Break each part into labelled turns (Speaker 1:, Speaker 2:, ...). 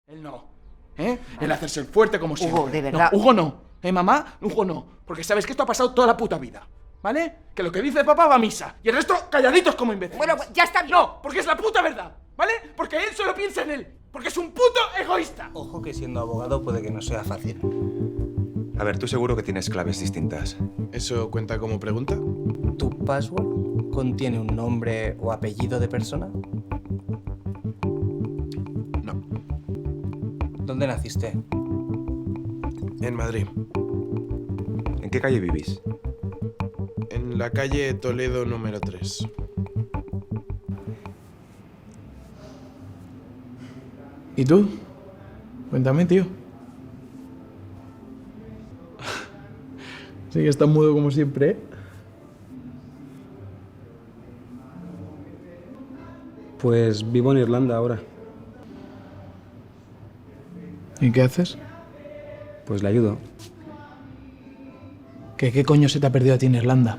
Speaker 1: Él no. ¿Eh? Él hacerse el fuerte como siempre.
Speaker 2: Hugo, de verdad.
Speaker 1: No, Hugo no. Mamá? Hugo no. Porque sabes que esto ha pasado toda la puta vida. ¿Vale? Que lo que dice papá va a misa. Y el resto calladitos como imbéciles.
Speaker 2: Bueno, ya está bien.
Speaker 1: No, porque es la puta verdad. ¿Vale? Porque él solo piensa en él. Porque es un puto egoísta.
Speaker 3: Ojo que siendo abogado puede que no sea fácil.
Speaker 4: A ver, tú seguro que tienes claves distintas.
Speaker 5: ¿Eso cuenta como pregunta?
Speaker 3: ¿Tu password contiene un nombre o apellido de persona?
Speaker 5: No.
Speaker 3: ¿Dónde naciste?
Speaker 5: En Madrid.
Speaker 4: ¿En qué calle vivís?
Speaker 5: En la calle Toledo número 3.
Speaker 1: ¿Y tú? Cuéntame, tío. Sí, está mudo como siempre, ¿eh?
Speaker 6: Pues vivo en Irlanda ahora.
Speaker 1: ¿Y qué haces?
Speaker 6: Pues le ayudo.
Speaker 1: ¿Qué coño se te ha perdido a ti en Irlanda?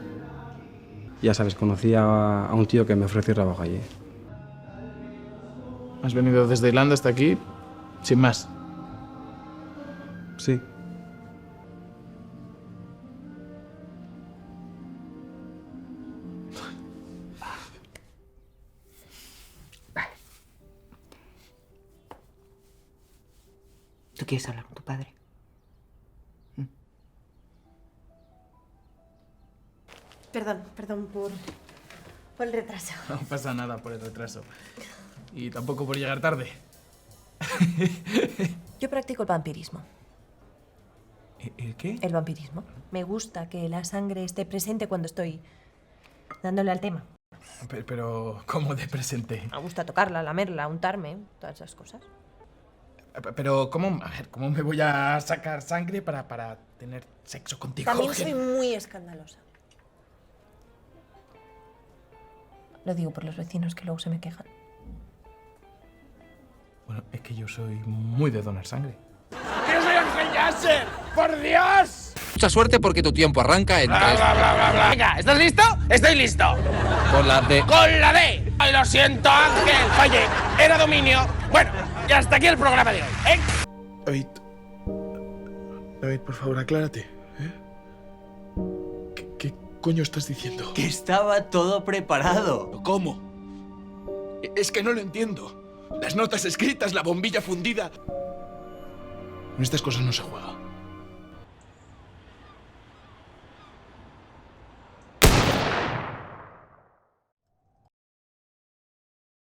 Speaker 6: Ya sabes, conocí a un tío que me ofreció trabajo allí.
Speaker 1: Has venido desde Irlanda hasta aquí sin más.
Speaker 6: Sí.
Speaker 2: ¿Tú quieres hablar con tu padre?
Speaker 7: Perdón por el retraso.
Speaker 1: No pasa nada por el retraso. Y tampoco por llegar tarde.
Speaker 7: Yo practico el vampirismo.
Speaker 1: ¿El qué?
Speaker 7: El vampirismo. Me gusta que la sangre esté presente cuando estoy dándole al tema.
Speaker 1: Pero, ¿cómo de presente?
Speaker 7: Me gusta tocarla, lamerla, untarme, todas esas cosas.
Speaker 1: Pero, ¿cómo me voy a sacar sangre para tener sexo contigo?
Speaker 7: También soy muy escandalosa. Lo digo por los vecinos que luego se me quejan.
Speaker 1: Bueno, es que yo soy muy de donar sangre.
Speaker 8: ¡Yo soy Ángel Yasser! ¡Por Dios!
Speaker 9: Mucha suerte porque tu tiempo arranca en...
Speaker 8: Venga, ¿estás listo? ¡Estoy listo!
Speaker 9: Con la D.
Speaker 8: ¡Con la D! ¡Ay, lo siento, Ángel! Fallé. Era dominio. Bueno, y hasta aquí el programa de hoy, ¿eh?
Speaker 5: David, por favor, aclárate. ¿Eh? ¿Qué coño estás diciendo?
Speaker 3: Que estaba todo preparado.
Speaker 1: ¿Cómo? Es que no lo entiendo. Las notas escritas, la bombilla fundida. Con estas cosas no se juega.